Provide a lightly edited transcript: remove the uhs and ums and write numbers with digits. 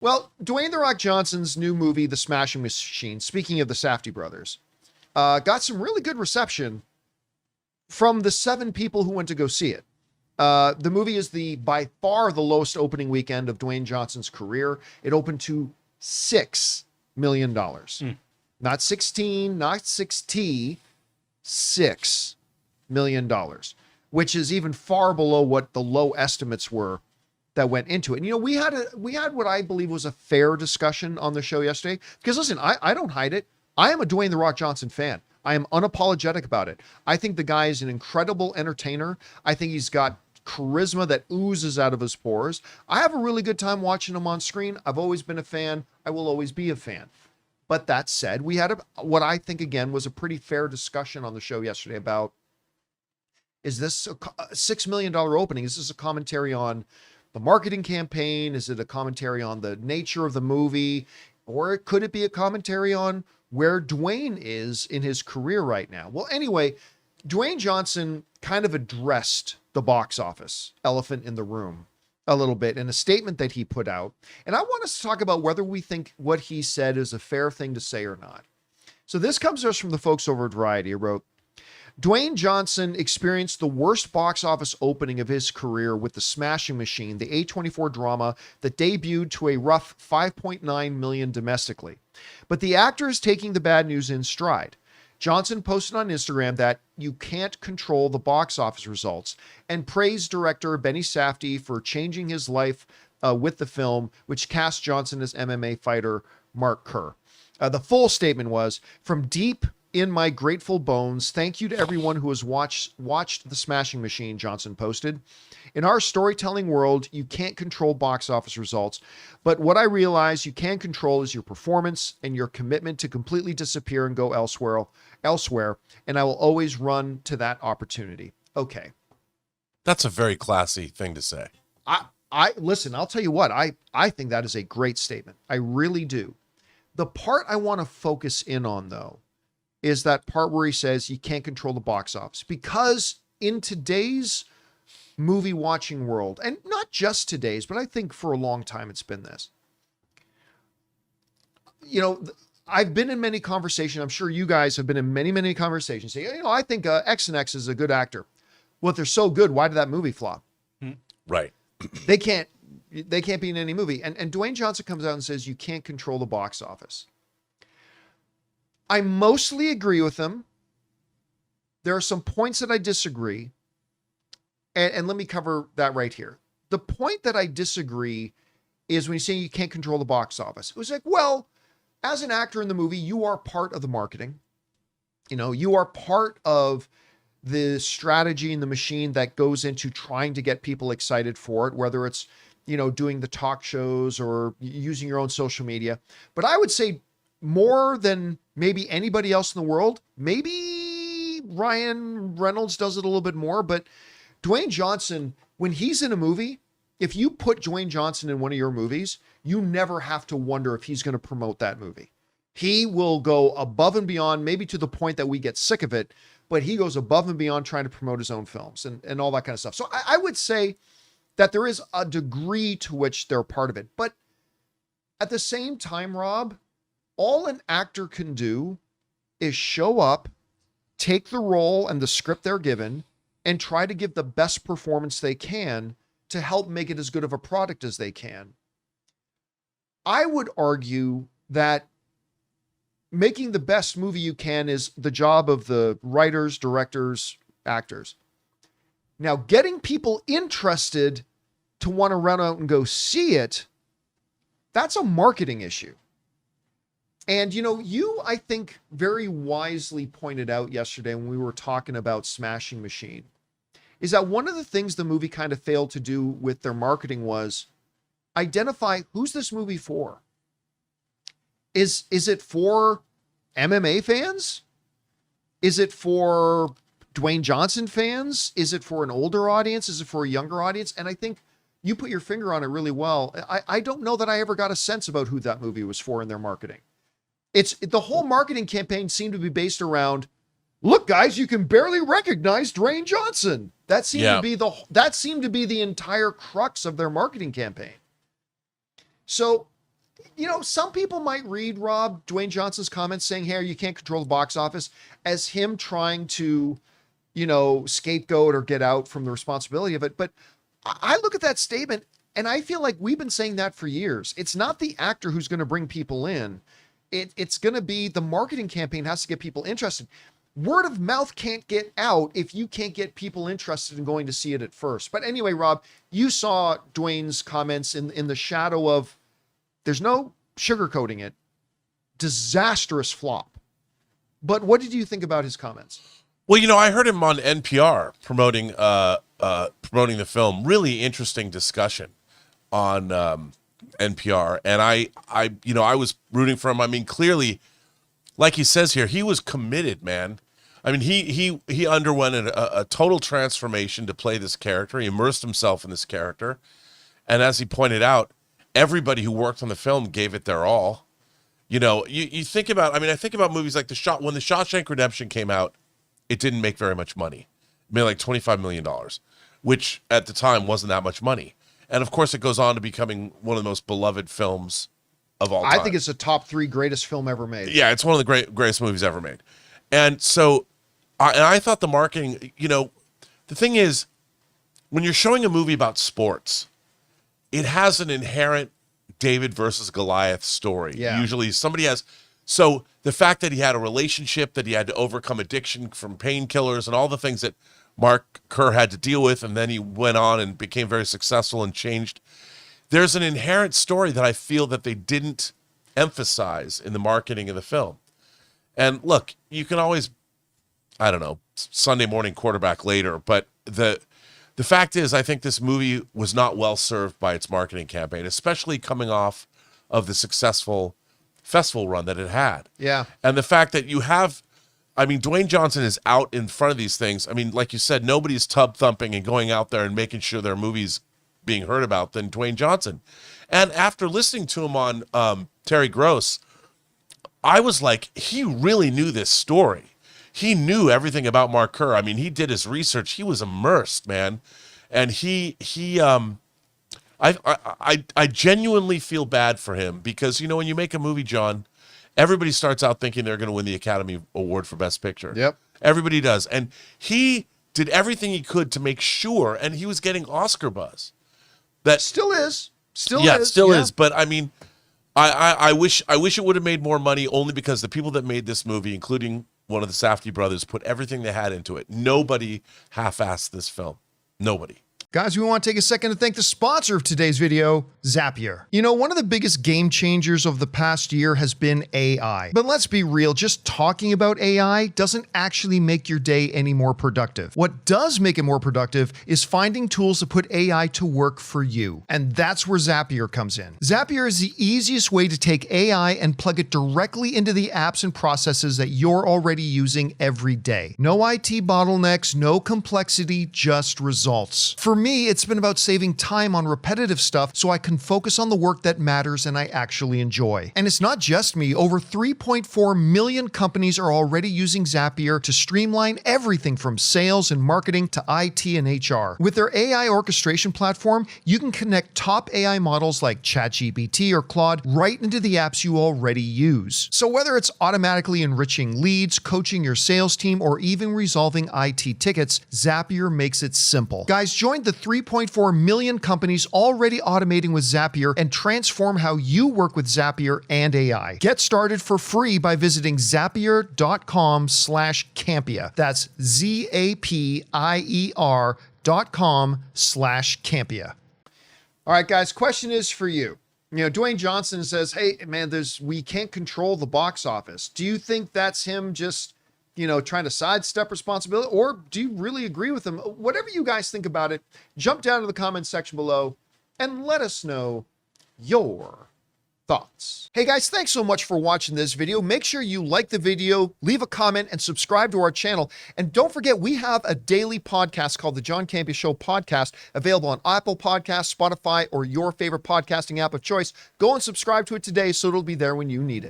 Well, Dwayne "The Rock" Johnson's new movie, The Smashing Machine, speaking of the Safdie brothers, got some really good reception from the 7 people who went to go see it. The movie is by far the lowest opening weekend of Dwayne Johnson's career. It opened to $6 million. Not 16, not 6T, $6 million, which is even far below what the low estimates were that went into it. And, you know, we had what I believe was a fair discussion on the show yesterday, because listen, I don't hide it. I am a Dwayne "The Rock" Johnson fan. I am unapologetic about it. I think the guy is an incredible entertainer. I think he's got charisma that oozes out of his pores. I have a really good time watching him on screen. I've always been a fan. I will always be a fan. But that said, we had what I think, again, was a pretty fair discussion on the show yesterday about, is this a $6 million opening? Is this a commentary on the marketing campaign? Is it a commentary on the nature of the movie? Or could it be a commentary on where Dwayne is in his career right now? Well, anyway, Dwayne Johnson kind of addressed the box office elephant in the room a little bit in a statement that he put out. And I want us to talk about whether we think what he said is a fair thing to say or not. So this comes to us from the folks over at Variety, who wrote, Dwayne Johnson experienced the worst box office opening of his career with The Smashing Machine, the A24 drama that debuted to a rough 5.9 million domestically. But the actor is taking the bad news in stride. Johnson posted on Instagram that you can't control the box office results and praised director Benny Safdie for changing his life with the film, which cast Johnson as MMA fighter Mark Kerr. The full statement was, from deep in my grateful bones, thank you to everyone who has watched The Smashing Machine, Johnson posted. In our storytelling world, you can't control box office results, but what I realize you can control is your performance and your commitment to completely disappear and go elsewhere, and I will always run to that opportunity. Okay. That's a very classy thing to say. I listen, I'll tell you what, I think that is a great statement. I really do. The part I want to focus in on, though, is that part where he says you can't control the box office, because in today's movie watching world, and not just today's, but I think for a long time it's been this. You know, I've been in many conversations. I'm sure you guys have been in many, many conversations saying, you know, I think X and X is a good actor. Well, if they're so good, why did that movie flop? Right. They can't be in any movie. And Dwayne Johnson comes out and says, you can't control the box office. I mostly agree with him. There are some points that I disagree. And let me cover that right here. The point that I disagree is when you say you can't control the box office. It was like, well, as an actor in the movie, you are part of the marketing. You know, you are part of the strategy and the machine that goes into trying to get people excited for it, whether it's, you know, doing the talk shows or using your own social media. But I would say more than maybe anybody else in the world, maybe Ryan Reynolds does it a little bit more, but Dwayne Johnson, when he's in a movie, if you put Dwayne Johnson in one of your movies, you never have to wonder if he's going to promote that movie. He will go above and beyond, maybe to the point that we get sick of it, but he goes above and beyond trying to promote his own films and all that kind of stuff. So I would say that there is a degree to which they're part of it. But at the same time, Rob, all an actor can do is show up, take the role and the script they're given, and try to give the best performance they can to help make it as good of a product as they can. I would argue that making the best movie you can is the job of the writers, directors, actors. Now, getting people interested to want to run out and go see it, that's a marketing issue. And, you know, you, I think, very wisely pointed out yesterday when we were talking about Smashing Machine, is that one of the things the movie kind of failed to do with their marketing was identify who's this movie for. Is it for MMA fans? Is it for Dwayne Johnson fans? Is it for an older audience? Is it for a younger audience? And I think you put your finger on it really well. I don't know that I ever got a sense about who that movie was for in their marketing. The whole marketing campaign seemed to be based around, look, guys, you can barely recognize Dwayne Johnson. That seemed to be the entire crux of their marketing campaign. So Some people might read Dwayne Johnson's comments saying, hey, you can't control the box office as him trying to, scapegoat or get out from the responsibility of it. But I look at that statement and I feel like we've been saying that for years. It's not the actor who's going to bring people in. It's going to be the marketing campaign has to get people interested. Word of mouth can't get out if you can't get people interested in going to see it at first. But anyway, Rob, you saw Dwayne's comments in the shadow of, there's no sugarcoating it, disastrous flop. But what did you think about his comments? Well, I heard him on NPR promoting the film. Really interesting discussion on NPR, and I was rooting for him. I mean, clearly, like he says here, he was committed, man. I mean, he underwent a total transformation to play this character. He immersed himself in this character, and as he pointed out, everybody who worked on the film gave it their all. You think about, I think about movies like when the Shawshank Redemption came out, it didn't make very much money. It made like $25 million, which at the time wasn't that much money. And of course, it goes on to becoming one of the most beloved films of all time. I think it's the top 3 greatest film ever made. Yeah, it's one of the greatest movies ever made. And so, I thought the marketing, the thing is, when you're showing a movie about sports, it has an inherent David versus Goliath story. Yeah. Usually somebody has. So the fact that he had a relationship, that he had to overcome addiction from painkillers and all the things that Mark Kerr had to deal with, and then he went on and became very successful and changed. There's an inherent story that I feel that they didn't emphasize in the marketing of the film. And look, you can always, Sunday morning quarterback later, but the fact is, I think this movie was not well served by its marketing campaign, especially coming off of the successful festival run that it had. Yeah. And the fact that you have, Dwayne Johnson is out in front of these things. Like you said, nobody's tub thumping and going out there and making sure their movie's being heard about than Dwayne Johnson. And after listening to him on Terry Gross, I was like, he really knew this story. He knew everything about Mark Kerr. He did his research. He was immersed, man. And I genuinely feel bad for him because, when you make a movie, John, everybody starts out thinking they're going to win the Academy Award for Best Picture. Yep. Everybody does. And he did everything he could to make sure, and he was getting Oscar buzz. That still is. Still is. But I wish it would have made more money only because the people that made this movie, including one of the Safdie brothers, put everything they had into it. Nobody half-assed this film. Nobody. Guys, we want to take a second to thank the sponsor of today's video, Zapier. One of the biggest game changers of the past year has been AI. But let's be real, just talking about AI doesn't actually make your day any more productive. What does make it more productive is finding tools to put AI to work for you. And that's where Zapier comes in. Zapier is the easiest way to take AI and plug it directly into the apps and processes that you're already using every day. No IT bottlenecks, no complexity, just results. For me, it's been about saving time on repetitive stuff so I can focus on the work that matters and I actually enjoy. And it's not just me. Over 3.4 million companies are already using Zapier to streamline everything from sales and marketing to IT and HR. With their AI orchestration platform, you can connect top AI models like ChatGPT or Claude right into the apps you already use. So whether it's automatically enriching leads, coaching your sales team, or even resolving IT tickets, Zapier makes it simple. Guys, join the 3.4 million companies already automating with Zapier and transform how you work with Zapier and AI. Get started for free by visiting zapier.com/Campea. That's ZAPIER.com/Campea. All right, guys, question is for you. Dwayne Johnson says, hey, man, we can't control the box office. Do you think that's him just trying to sidestep responsibility, or do you really agree with him? Whatever you guys think about it, jump down to the comments section below and let us know your thoughts. Hey guys, thanks so much for watching this video. Make sure you like the video, leave a comment, and subscribe to our channel. And don't forget, we have a daily podcast called the John Campea Show podcast, available on Apple Podcasts, Spotify, or your favorite podcasting app of choice. Go and subscribe to it today so it'll be there when you need it.